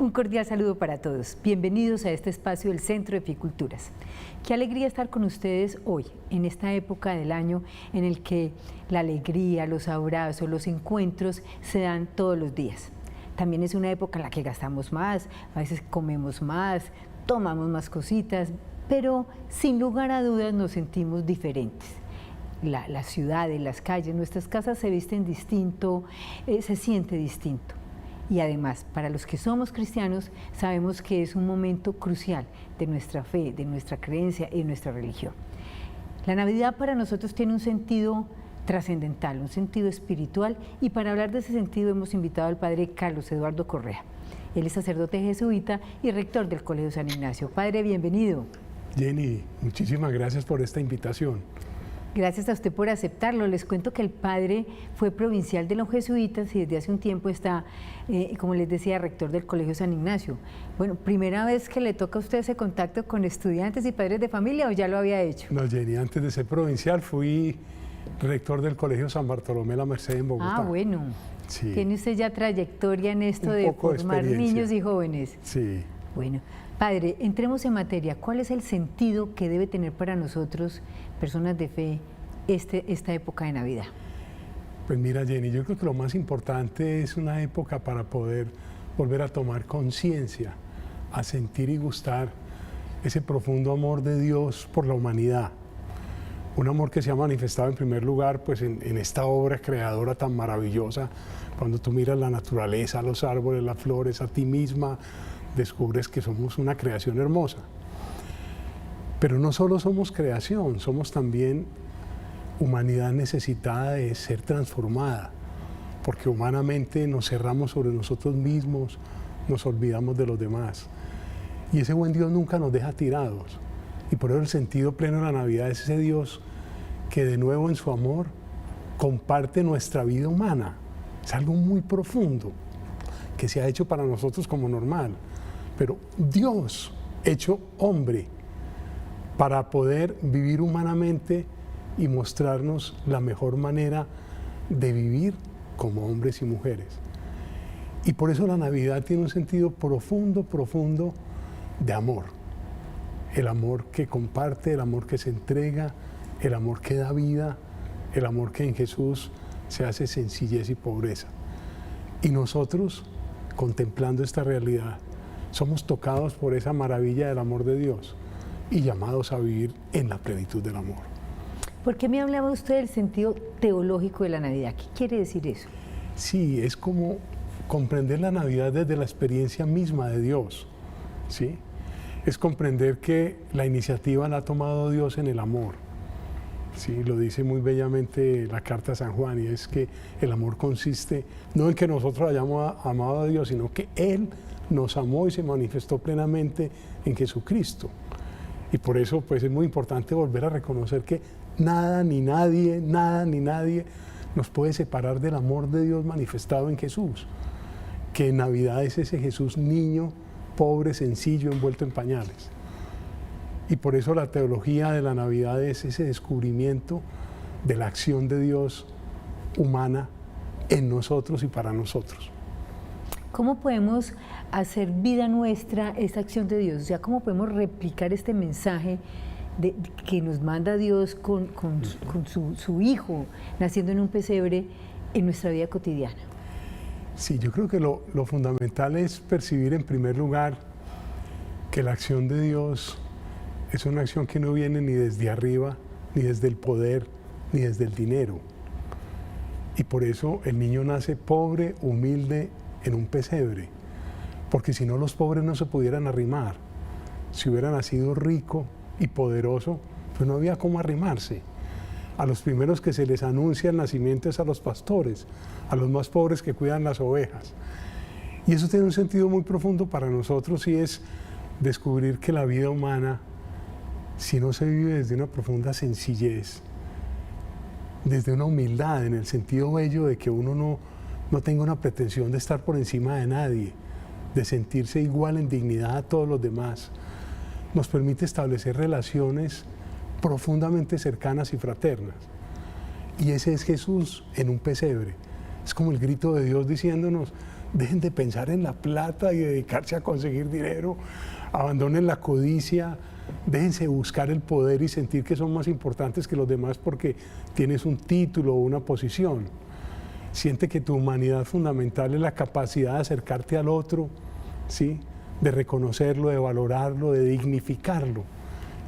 Un cordial saludo para todos. Bienvenidos a este espacio del Centro de Eficulturas. Qué alegría estar con ustedes hoy, en esta época del año en el que la alegría, los abrazos, los encuentros se dan todos los días. También es una época en la que gastamos más, a veces comemos más, tomamos más cositas, pero sin lugar a dudas nos sentimos diferentes. Las ciudades, las calles, nuestras casas se visten distinto, se siente distinto. Y además, para los que somos cristianos, sabemos que es un momento crucial de nuestra fe, de nuestra creencia y de nuestra religión. La Navidad para nosotros tiene un sentido trascendental, un sentido espiritual, y para hablar de ese sentido hemos invitado al Padre Carlos Eduardo Correa. Él es sacerdote jesuita y rector del Colegio San Ignacio. Padre, bienvenido. Jenny, muchísimas gracias por esta invitación. Gracias a usted por aceptarlo. Les cuento que el padre fue provincial de los jesuitas y desde hace un tiempo está, como les decía, rector del Colegio San Ignacio. Bueno, ¿primera vez que le toca a usted ese contacto con estudiantes y padres de familia o ya lo había hecho? No, Jenny, antes de ser provincial fui rector del Colegio San Bartolomé La Merced en Bogotá. Ah, bueno. Sí. ¿Tiene usted ya trayectoria en esto de formar niños y jóvenes? Sí. Bueno, padre, entremos en materia. ¿Cuál es el sentido que debe tener para nosotros, personas de fe, esta época de Navidad? Pues mira, Jenny, yo creo que lo más importante es una época para poder volver a tomar conciencia, a sentir y gustar ese profundo amor de Dios por la humanidad. Un amor que se ha manifestado en primer lugar pues en esta obra creadora tan maravillosa. Cuando tú miras la naturaleza, los árboles, las flores, a ti misma, descubres que somos una creación hermosa. Pero no solo somos creación, somos también humanidad necesitada de ser transformada, porque humanamente nos cerramos sobre nosotros mismos, nos olvidamos de los demás. Y ese buen Dios nunca nos deja tirados. Y por eso el sentido pleno de la Navidad es ese Dios que de nuevo en su amor comparte nuestra vida humana. Es algo muy profundo que se ha hecho para nosotros como normal. Pero Dios hecho hombre para poder vivir humanamente y mostrarnos la mejor manera de vivir como hombres y mujeres. Y por eso la Navidad tiene un sentido profundo, profundo de amor. El amor que comparte, el amor que se entrega, el amor que da vida, el amor que en Jesús se hace sencillez y pobreza. Y nosotros, contemplando esta realidad, somos tocados por esa maravilla del amor de Dios y llamados a vivir en la plenitud del amor. ¿Por qué me hablaba usted del sentido teológico de la Navidad? ¿Qué quiere decir eso? Sí, es como comprender la Navidad desde la experiencia misma de Dios, ¿sí? Es comprender que la iniciativa la ha tomado Dios en el amor. Sí, lo dice muy bellamente la carta a San Juan, y es que el amor consiste no en que nosotros hayamos amado a Dios, sino que Él nos amó y se manifestó plenamente en Jesucristo. Y por eso pues es muy importante volver a reconocer que nada ni nadie nos puede separar del amor de Dios manifestado en Jesús. Que en Navidad es ese Jesús niño, pobre, sencillo, envuelto en pañales. Y por eso la teología de la Navidad es ese descubrimiento de la acción de Dios humana en nosotros y para nosotros. ¿Cómo podemos hacer vida nuestra esa acción de Dios? O sea, ¿cómo podemos replicar este mensaje que nos manda Dios con su Hijo naciendo en un pesebre en nuestra vida cotidiana? Sí, yo creo que lo fundamental es percibir en primer lugar que la acción de Dios es una acción que no viene ni desde arriba, ni desde el poder, ni desde el dinero. Y por eso el niño nace pobre, humilde, en un pesebre, porque si no los pobres no se pudieran arrimar. Si hubiera nacido rico y poderoso, pues no había cómo arrimarse. A los primeros que se les anuncia el nacimiento es a los pastores, a los más pobres que cuidan las ovejas. Y eso tiene un sentido muy profundo para nosotros, y es descubrir que la vida humana, si no se vive desde una profunda sencillez, desde una humildad, en el sentido bello de que uno no tenga una pretensión de estar por encima de nadie, de sentirse igual en dignidad a todos los demás, nos permite establecer relaciones profundamente cercanas y fraternas. Y ese es Jesús en un pesebre. Es como el grito de Dios diciéndonos, dejen de pensar en la plata y dedicarse a conseguir dinero, abandonen la codicia, déjense buscar el poder y sentir que son más importantes que los demás porque tienes un título o una posición. Siente que tu humanidad fundamental es la capacidad de acercarte al otro, ¿sí? De reconocerlo, de valorarlo, de dignificarlo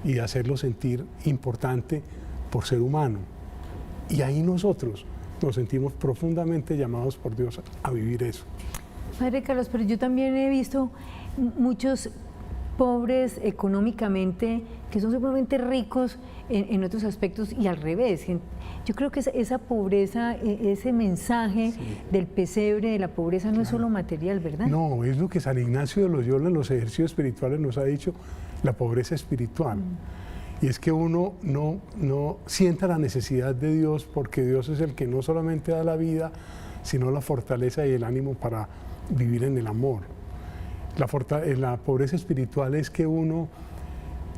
y de hacerlo sentir importante por ser humano. Y ahí nosotros nos sentimos profundamente llamados por Dios a vivir eso. Padre Carlos, pero yo también he visto muchos pobres económicamente que son supremamente ricos en otros aspectos y al revés. Yo creo que esa pobreza, ese mensaje del pesebre de la pobreza no es solo material, ¿verdad? No, es lo que San Ignacio de Loyola en los ejercicios espirituales nos ha dicho, la pobreza espiritual. Y es que uno no sienta la necesidad de Dios porque Dios es el que no solamente da la vida, sino la fortaleza y el ánimo para vivir en el amor. La pobreza espiritual es que uno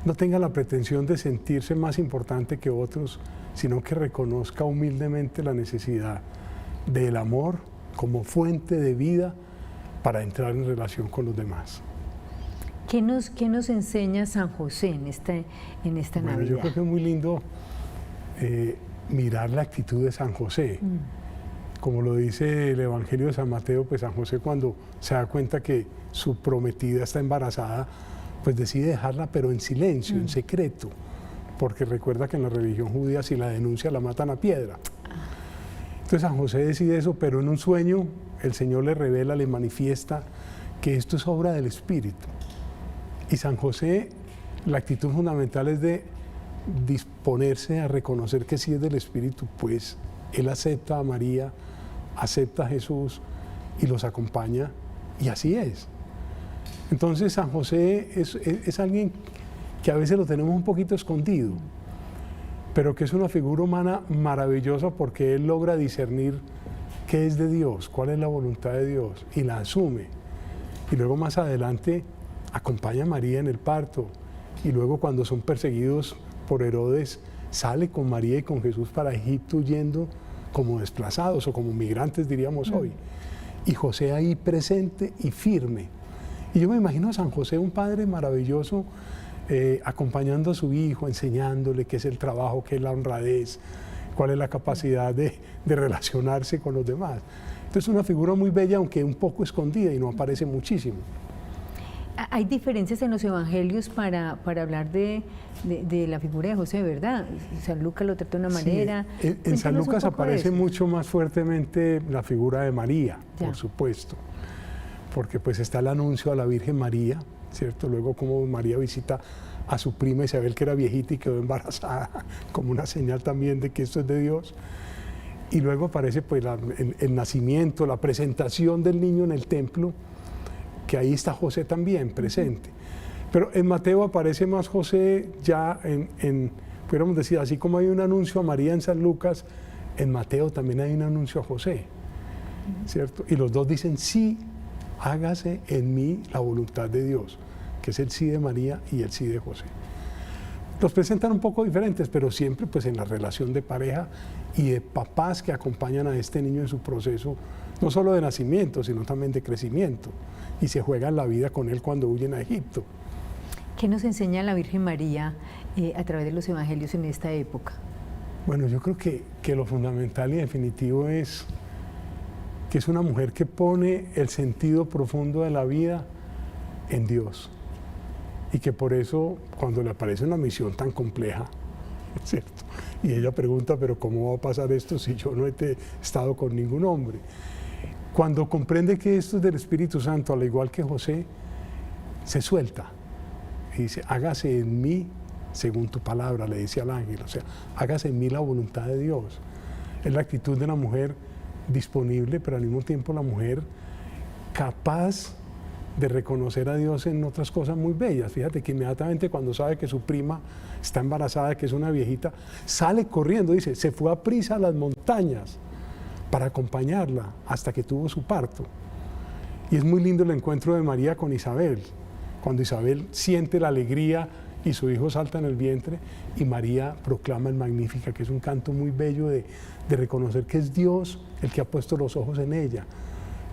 no tenga la pretensión de sentirse más importante que otros, sino que reconozca humildemente la necesidad del amor como fuente de vida para entrar en relación con los demás. ¿Qué nos enseña San José en esta Navidad? Yo creo que es muy lindo mirar la actitud de San José. Como lo dice el Evangelio de San Mateo, pues San José cuando se da cuenta que su prometida está embarazada, pues decide dejarla, pero en silencio, en secreto, porque recuerda que en la religión judía si la denuncia la matan a piedra. Entonces San José decide eso, pero en un sueño el Señor le revela, le manifiesta que esto es obra del Espíritu. Y San José, la actitud fundamental es de disponerse a reconocer que sí es del Espíritu, pues él acepta a María, acepta a Jesús y los acompaña, y así es. Entonces San José es alguien que a veces lo tenemos un poquito escondido, pero que es una figura humana maravillosa porque él logra discernir qué es de Dios, cuál es la voluntad de Dios, y la asume. Y luego más adelante acompaña a María en el parto, y luego cuando son perseguidos por Herodes, sale con María y con Jesús para Egipto huyendo como desplazados o como migrantes diríamos hoy. Y José ahí presente y firme. Y yo me imagino a San José, un padre maravilloso, acompañando a su hijo, enseñándole qué es el trabajo, qué es la honradez, cuál es la capacidad de relacionarse con los demás. Entonces es una figura muy bella, aunque un poco escondida y no aparece muchísimo. Hay diferencias en los evangelios para hablar de la figura de José, ¿verdad? San Lucas lo trata de una manera. Sí, en San Lucas aparece mucho más fuertemente la figura de María, por supuesto, porque pues está el anuncio a la Virgen María, ¿cierto? Luego como María visita a su prima Isabel, que era viejita y quedó embarazada, como una señal también de que esto es de Dios. Y luego aparece pues el nacimiento, la presentación del niño en el templo, que ahí está José también presente. Pero en Mateo aparece más José ya pudiéramos decir, así como hay un anuncio a María en San Lucas, en Mateo también hay un anuncio a José, ¿cierto? Y los dos dicen, sí, hágase en mí la voluntad de Dios, que es el sí de María y el sí de José. Los presentan un poco diferentes, pero siempre pues en la relación de pareja y de papás que acompañan a este niño en su proceso, no solo de nacimiento, sino también de crecimiento, y se juegan la vida con él cuando huyen a Egipto. ¿Qué nos enseña la Virgen María a través de los evangelios en esta época? Bueno, yo creo que lo fundamental y definitivo es que es una mujer que pone el sentido profundo de la vida en Dios, y que por eso cuando le aparece una misión tan compleja, ¿cierto? Y ella pregunta, pero ¿cómo va a pasar esto si yo no he estado con ningún hombre? Cuando comprende que esto es del Espíritu Santo, al igual que José, se suelta y dice, hágase en mí según tu palabra, le dice al ángel, o sea, hágase en mí la voluntad de Dios. Es la actitud de una mujer disponible, pero al mismo tiempo la mujer capaz de reconocer a Dios en otras cosas muy bellas. Fíjate que inmediatamente cuando sabe que su prima está embarazada, que es una viejita, sale corriendo, dice, se fue a prisa a las montañas para acompañarla hasta que tuvo su parto. Y es muy lindo el encuentro de María con Isabel, cuando Isabel siente la alegría y su hijo salta en el vientre y María proclama el Magnífica, que es un canto muy bello de reconocer que es Dios el que ha puesto los ojos en ella,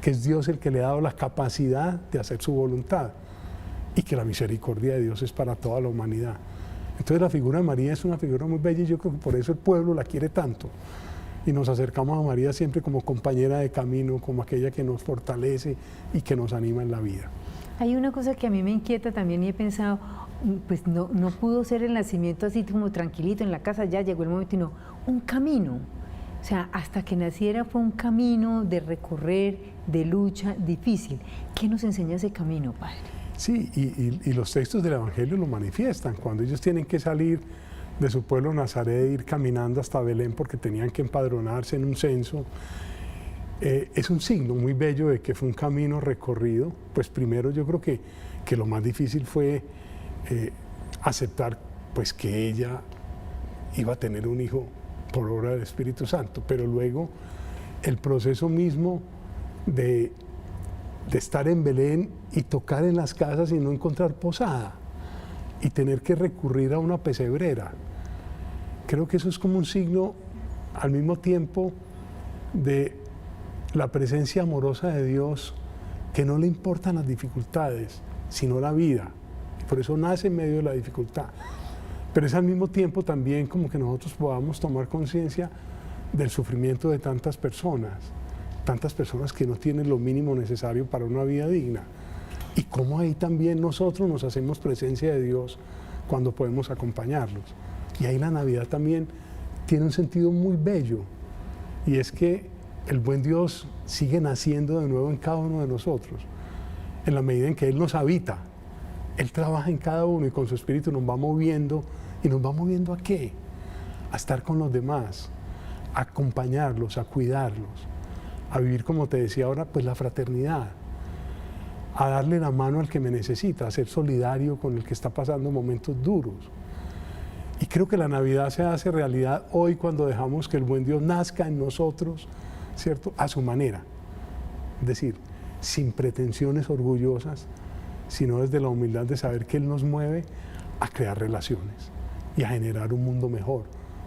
que es Dios el que le ha dado la capacidad de hacer su voluntad y que la misericordia de Dios es para toda la humanidad. Entonces la figura de María es una figura muy bella y yo creo que por eso el pueblo la quiere tanto. Y nos acercamos a María siempre como compañera de camino, como aquella que nos fortalece y que nos anima en la vida. Hay una cosa que a mí me inquieta también y he pensado, pues no pudo ser el nacimiento así como tranquilito en la casa, ya llegó el momento, sino un camino. O sea, hasta que naciera fue un camino de recorrer, de lucha difícil. ¿Qué nos enseña ese camino, Padre? Sí, y los textos del Evangelio lo manifiestan. Cuando ellos tienen que salir de su pueblo Nazaret e ir caminando hasta Belén porque tenían que empadronarse en un censo, es un signo muy bello de que fue un camino recorrido. Pues primero yo creo que lo más difícil fue aceptar pues que ella iba a tener un hijo por obra del Espíritu Santo, pero luego el proceso mismo de estar en Belén y tocar en las casas y no encontrar posada y tener que recurrir a una pesebrera. Creo que eso es como un signo al mismo tiempo de la presencia amorosa de Dios, que no le importan las dificultades, sino la vida. Por eso nace en medio de la dificultad. Pero es al mismo tiempo también como que nosotros podamos tomar conciencia del sufrimiento de tantas personas que no tienen lo mínimo necesario para una vida digna. Y cómo ahí también nosotros nos hacemos presencia de Dios cuando podemos acompañarlos. Y ahí la Navidad también tiene un sentido muy bello, y es que el buen Dios sigue naciendo de nuevo en cada uno de nosotros, en la medida en que Él nos habita. Él trabaja en cada uno y con su Espíritu nos va moviendo. ¿Y nos va moviendo a qué? A estar con los demás, a acompañarlos, a cuidarlos, a vivir, como te decía ahora, pues la fraternidad, a darle la mano al que me necesita, a ser solidario con el que está pasando momentos duros. Y creo que la Navidad se hace realidad hoy cuando dejamos que el buen Dios nazca en nosotros, ¿cierto? A su manera. Es decir, sin pretensiones orgullosas, sino desde la humildad de saber que Él nos mueve a crear relaciones y a generar un mundo mejor,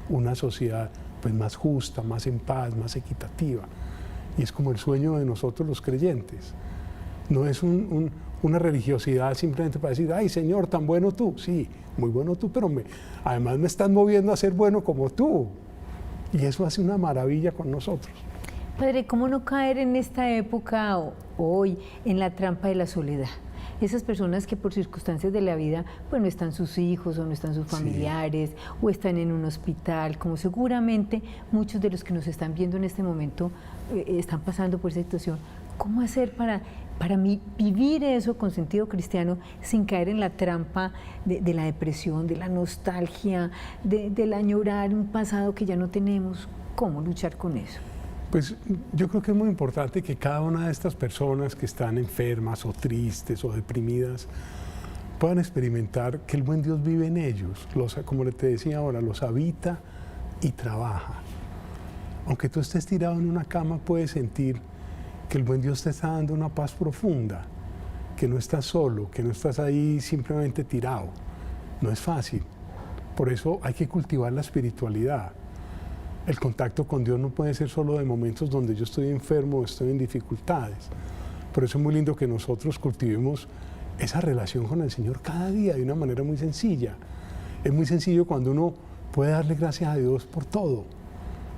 una sociedad pues más justa, más en paz, más equitativa. Y es como el sueño de nosotros los creyentes. No es una religiosidad simplemente para decir, ay Señor, tan bueno tú. Sí, muy bueno tú, pero además me estás moviendo a ser bueno como tú. Y eso hace una maravilla con nosotros. Padre, ¿cómo no caer en esta época hoy en la trampa de la soledad? Esas personas que por circunstancias de la vida, pues no están sus hijos o no están sus familiares, sí, o están en un hospital, como seguramente muchos de los que nos están viendo en este momento están pasando por esa situación. ¿Cómo hacer para vivir eso con sentido cristiano sin caer en la trampa de la depresión, de la nostalgia, del añorar un pasado que ya no tenemos? ¿Cómo luchar con eso? Pues yo creo que es muy importante que cada una de estas personas que están enfermas o tristes o deprimidas puedan experimentar que el buen Dios vive en ellos, como te decía ahora, los habita y trabaja. Aunque tú estés tirado en una cama, puedes sentir que el buen Dios te está dando una paz profunda, que no estás solo, que no estás ahí simplemente tirado. No es fácil. Por eso hay que cultivar la espiritualidad. El contacto con Dios no puede ser solo de momentos donde yo estoy enfermo o estoy en dificultades. Por eso es muy lindo que nosotros cultivemos esa relación con el Señor cada día de una manera muy sencilla. Es muy sencillo cuando uno puede darle gracias a Dios por todo.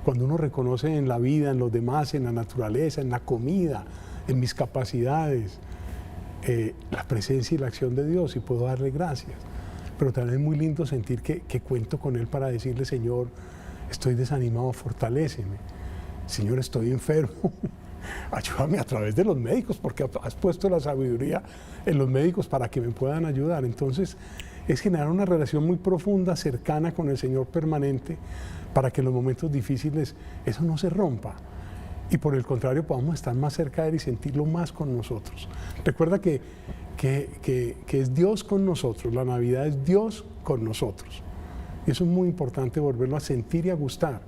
Cuando uno reconoce en la vida, en los demás, en la naturaleza, en la comida, en mis capacidades, la presencia y la acción de Dios, y puedo darle gracias. Pero también es muy lindo sentir que cuento con Él para decirle, Señor, estoy desanimado, fortaléceme. Señor, estoy enfermo, ayúdame a través de los médicos, porque has puesto la sabiduría en los médicos para que me puedan ayudar. Entonces, es generar una relación muy profunda, cercana con el Señor permanente, para que en los momentos difíciles eso no se rompa. Y por el contrario, podamos estar más cerca de Él y sentirlo más con nosotros. Recuerda que es Dios con nosotros, la Navidad es Dios con nosotros. Y eso es muy importante volverlo a sentir y a gustar,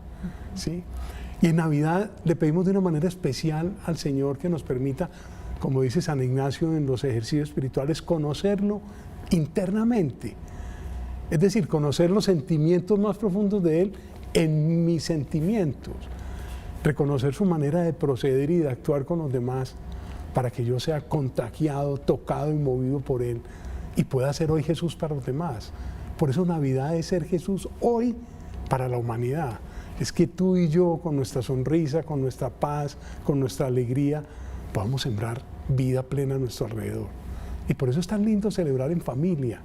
¿sí? Y en Navidad le pedimos de una manera especial al Señor que nos permita, como dice San Ignacio en los ejercicios espirituales, conocerlo internamente. Es decir, conocer los sentimientos más profundos de Él en mis sentimientos. Reconocer su manera de proceder y de actuar con los demás para que yo sea contagiado, tocado y movido por Él y pueda ser hoy Jesús para los demás. Por eso Navidad es ser Jesús hoy para la humanidad. Es que tú y yo, con nuestra sonrisa, con nuestra paz, con nuestra alegría, podamos sembrar vida plena a nuestro alrededor. Y por eso es tan lindo celebrar en familia.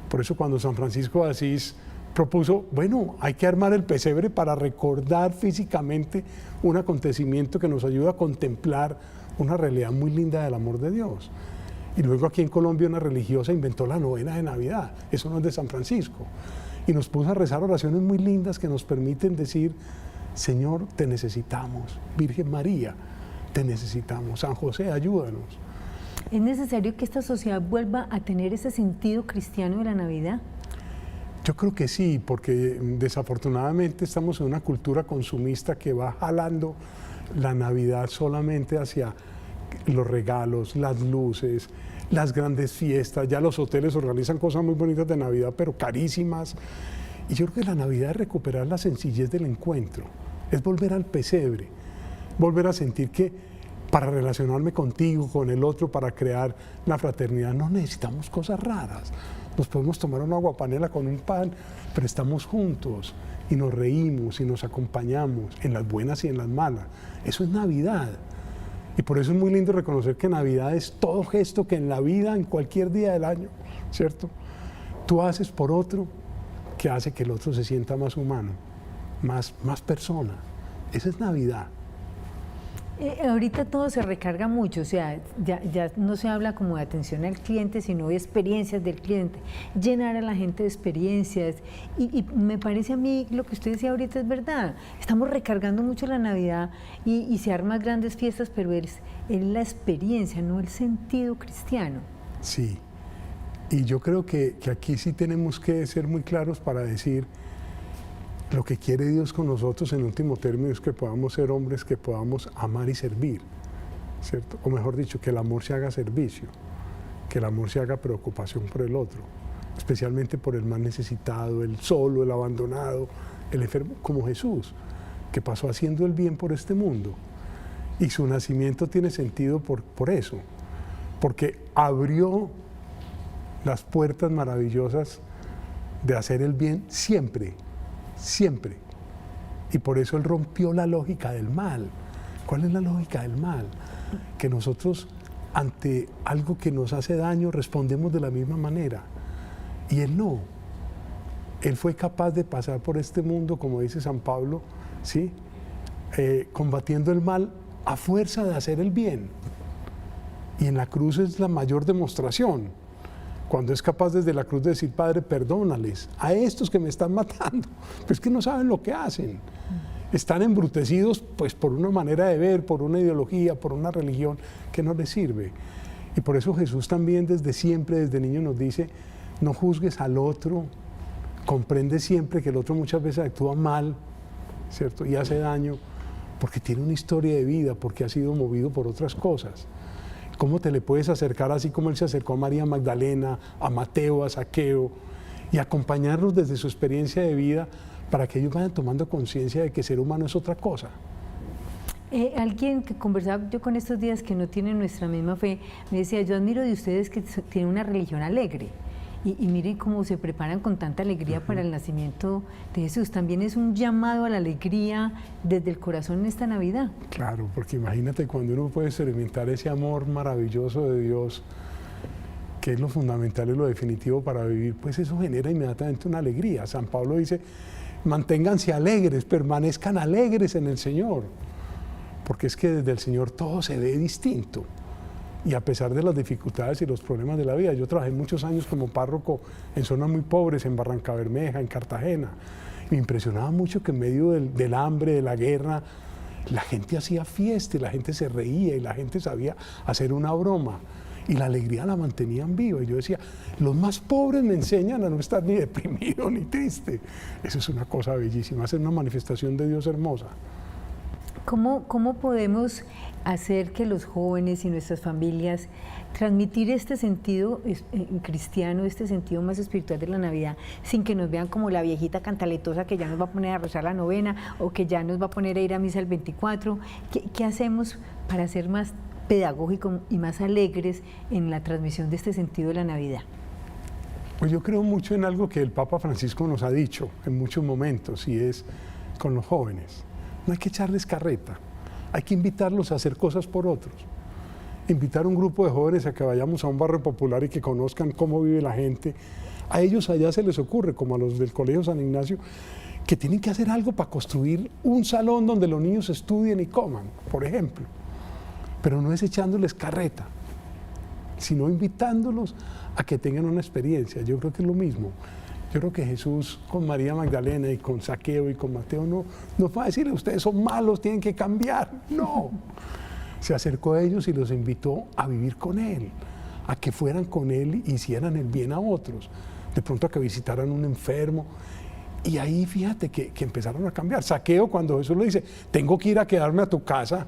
Por eso cuando San Francisco de Asís propuso, bueno, hay que armar el pesebre para recordar físicamente un acontecimiento que nos ayuda a contemplar una realidad muy linda del amor de Dios. Y luego aquí en Colombia una religiosa inventó la novena de Navidad, eso no es de San Francisco, y nos puso a rezar oraciones muy lindas que nos permiten decir, Señor, te necesitamos, Virgen María, te necesitamos, San José, ayúdanos. ¿Es necesario que esta sociedad vuelva a tener ese sentido cristiano de la Navidad? Yo creo que sí, porque desafortunadamente estamos en una cultura consumista que va jalando la Navidad solamente hacia los regalos, las luces, las grandes fiestas. Ya los hoteles organizan cosas muy bonitas de Navidad, pero carísimas. Y yo creo que la Navidad es recuperar la sencillez del encuentro, es volver al pesebre, volver a sentir que para relacionarme contigo, con el otro, para crear la fraternidad, no necesitamos cosas raras. Nos podemos tomar una aguapanela con un pan, pero estamos juntos y nos reímos y nos acompañamos en las buenas y en las malas. Eso es Navidad. Y por eso es muy lindo reconocer que Navidad es todo gesto que en la vida, en cualquier día del año, ¿cierto? Tú haces por otro que hace que el otro se sienta más humano, más persona. Esa es Navidad. Ahorita todo se recarga mucho, o sea, ya no se habla como de atención al cliente, sino de experiencias del cliente, llenar a la gente de experiencias, y me parece a mí lo que usted decía ahorita es verdad, estamos recargando mucho la Navidad y se arman grandes fiestas, pero es la experiencia, no el sentido cristiano. Sí, y yo creo que aquí sí tenemos que ser muy claros para decir lo que quiere Dios con nosotros en último término es que podamos ser hombres que podamos amar y servir, ¿cierto? O mejor dicho, que el amor se haga servicio, que el amor se haga preocupación por el otro, especialmente por el más necesitado, el solo, el abandonado, el enfermo, como Jesús, que pasó haciendo el bien por este mundo. Y su nacimiento tiene sentido por eso, porque abrió las puertas maravillosas de hacer el bien siempre. Siempre. Y por eso Él rompió la lógica del mal. ¿Cuál es la lógica del mal? Que nosotros ante algo que nos hace daño respondemos de la misma manera. Y Él no. Él fue capaz de pasar por este mundo, como dice San Pablo, ¿sí? Combatiendo el mal a fuerza de hacer el bien. Y en la cruz es la mayor demostración. Cuando es capaz desde la cruz de decir, Padre, perdónales a estos que me están matando, pues que no saben lo que hacen. Están embrutecidos pues por una manera de ver, por una ideología, por una religión que no les sirve. Y por eso Jesús también desde siempre, desde niño nos dice, no juzgues al otro, comprende siempre que el otro muchas veces actúa mal, ¿cierto? Y hace daño porque tiene una historia de vida, porque ha sido movido por otras cosas. ¿Cómo te le puedes acercar así como Él se acercó a María Magdalena, a Mateo, a Zaqueo, y acompañarlos desde su experiencia de vida para que ellos vayan tomando conciencia de que ser humano es otra cosa? Alguien que conversaba yo con estos días que no tiene nuestra misma fe, me decía, yo admiro de ustedes que tienen una religión alegre. Y miren cómo se preparan con tanta alegría para el nacimiento de Jesús. También es un llamado a la alegría desde el corazón en esta Navidad. Claro, porque imagínate cuando uno puede experimentar ese amor maravilloso de Dios, que es lo fundamental y lo definitivo para vivir, pues eso genera inmediatamente una alegría. San Pablo dice, manténganse alegres, permanezcan alegres en el Señor, porque es que desde el Señor todo se ve distinto. Y a pesar de las dificultades y los problemas de la vida, yo trabajé muchos años como párroco en zonas muy pobres, en Barrancabermeja, en Cartagena. Me impresionaba mucho que en medio del hambre, de la guerra, la gente hacía fiesta y la gente se reía y la gente sabía hacer una broma. Y la alegría la mantenían viva. Y yo decía, los más pobres me enseñan a no estar ni deprimido ni triste. Eso es una cosa bellísima, es una manifestación de Dios hermosa. ¿Cómo podemos hacer que los jóvenes y nuestras familias transmitir este sentido cristiano, este sentido más espiritual de la Navidad, sin que nos vean como la viejita cantaletosa que ya nos va a poner a rezar la novena o que ya nos va a poner a ir a misa el 24? ¿Qué hacemos para ser más pedagógicos y más alegres en la transmisión de este sentido de la Navidad? Pues yo creo mucho en algo que el Papa Francisco nos ha dicho en muchos momentos, y es con los jóvenes. No hay que echarles carreta, hay que invitarlos a hacer cosas por otros. Invitar a un grupo de jóvenes a que vayamos a un barrio popular y que conozcan cómo vive la gente. A ellos allá se les ocurre, como a los del Colegio San Ignacio, que tienen que hacer algo para construir un salón donde los niños estudien y coman, por ejemplo. Pero no es echándoles carreta, sino invitándolos a que tengan una experiencia. Yo creo que es lo mismo. Yo creo que Jesús con María Magdalena y con Zaqueo y con Mateo no fue a decirle, ustedes son malos, tienen que cambiar. No. Se acercó a ellos y los invitó a vivir con Él, a que fueran con Él y hicieran el bien a otros. De pronto a que visitaran a un enfermo. Y ahí fíjate que empezaron a cambiar. Zaqueo, cuando Jesús le dice, tengo que ir a quedarme a tu casa,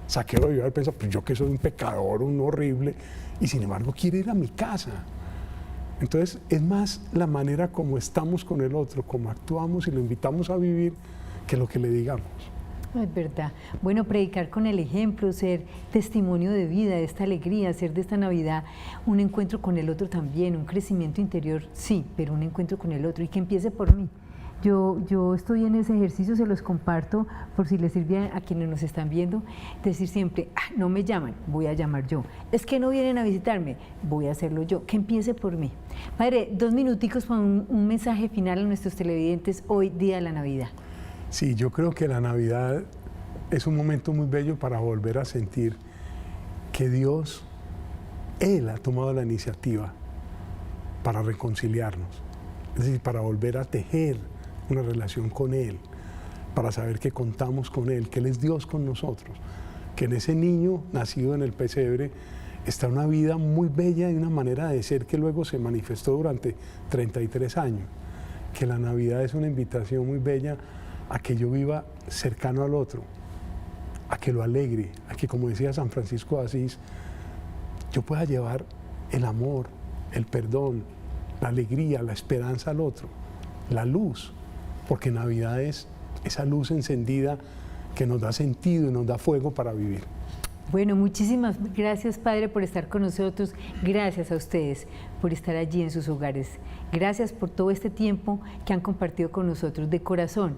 Zaqueo debió haber pensado, pues yo que soy un pecador, un horrible, y sin embargo quiere ir a mi casa. Entonces es más la manera como estamos con el otro, como actuamos y lo invitamos a vivir, que lo que le digamos. Es verdad. Bueno, predicar con el ejemplo, ser testimonio de vida, de esta alegría, hacer de esta Navidad un encuentro con el otro también, un crecimiento interior, sí, pero un encuentro con el otro y que empiece por mí. Yo estoy en ese ejercicio, se los comparto por si les sirve a quienes nos están viendo, decir siempre, no me llaman, voy a llamar yo. Es que no vienen a visitarme, voy a hacerlo yo, que empiece por mí. Padre, 2 minuticos para un mensaje final a nuestros televidentes hoy, día de la Navidad. Sí, yo creo que la Navidad es un momento muy bello para volver a sentir que Dios, Él ha tomado la iniciativa para reconciliarnos, es decir, para volver a tejer una relación con Él, para saber que contamos con Él, que Él es Dios con nosotros, que en ese niño nacido en el pesebre está una vida muy bella y una manera de ser que luego se manifestó durante 33 años, que la Navidad es una invitación muy bella a que yo viva cercano al otro, a que lo alegre, a que, como decía San Francisco de Asís, yo pueda llevar el amor, el perdón, la alegría, la esperanza al otro, la luz, porque Navidad es esa luz encendida que nos da sentido y nos da fuego para vivir. Bueno, muchísimas gracias, Padre, por estar con nosotros. Gracias a ustedes por estar allí en sus hogares. Gracias por todo este tiempo que han compartido con nosotros. De corazón,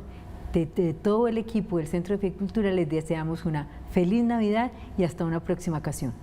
de todo el equipo del Centro de Fe y Cultura, les deseamos una feliz Navidad y hasta una próxima ocasión.